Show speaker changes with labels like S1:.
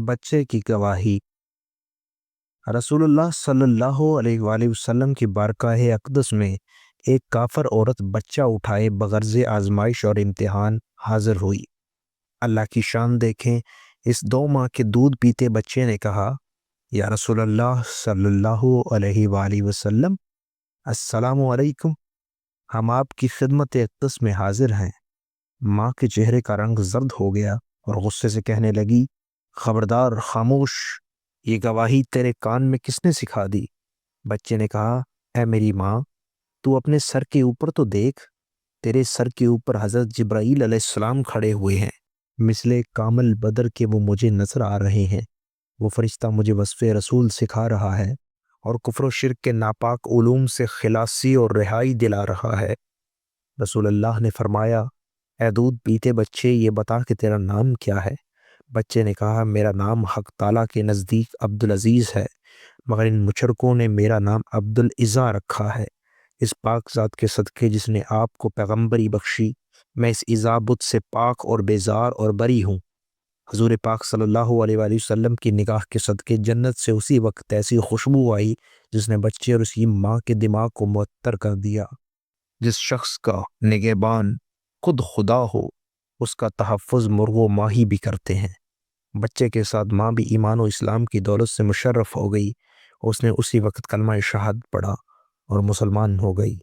S1: بچے کی گواہی۔ رسول اللہ صلی اللہ علیہ وآلہ وسلم کی بارگاہ اقدس میں ایک کافر عورت بچہ اٹھائے بغرض آزمائش اور امتحان حاضر ہوئی۔ اللہ کی شان دیکھیں، اس 2 ماہ کے دودھ پیتے بچے نے کہا، یا رسول اللہ صلی اللہ علیہ وآلہ وسلم، السلام علیکم، ہم آپ کی خدمت اقدس میں حاضر ہیں۔ ماں کے چہرے کا رنگ زرد ہو گیا اور غصے سے کہنے لگی، خبردار، خاموش، یہ گواہی تیرے کان میں کس نے سکھا دی؟ بچے نے کہا، اے میری ماں، تو اپنے سر کے اوپر تو دیکھ، تیرے سر کے اوپر حضرت جبرائیل علیہ السلام کھڑے ہوئے ہیں، مثل کامل بدر کے وہ مجھے نظر آ رہے ہیں۔ وہ فرشتہ مجھے وصف رسول سکھا رہا ہے اور کفر و شرک کے ناپاک علوم سے خلاصی اور رہائی دلا رہا ہے۔ رسول اللہ نے فرمایا، اے دودھ پیتے بچے، یہ بتا کہ تیرا نام کیا ہے؟ بچے نے کہا، میرا نام حق تعالیٰ کے نزدیک عبدالعزیز ہے، مگر ان مشرکوں نے میرا نام عبدالعزیٰ رکھا ہے۔ اس پاک ذات کے صدقے جس نے آپ کو پیغمبری بخشی، میں اس عزا بت سے پاک اور بیزار اور بری ہوں۔ حضور پاک صلی اللہ علیہ وآلہ وسلم کی نگاہ کے صدقے جنت سے اسی وقت ایسی خوشبو آئی جس نے بچے اور اس کی ماں کے دماغ کو معطر کر دیا۔ جس شخص کا نگہبان خود خدا ہو، اس کا تحفظ مرغ و ماہی بھی کرتے ہیں۔ بچے کے ساتھ ماں بھی ایمان و اسلام کی دولت سے مشرف ہو گئی۔ اس نے اسی وقت کلمہ شہادت پڑھا اور مسلمان ہو گئی۔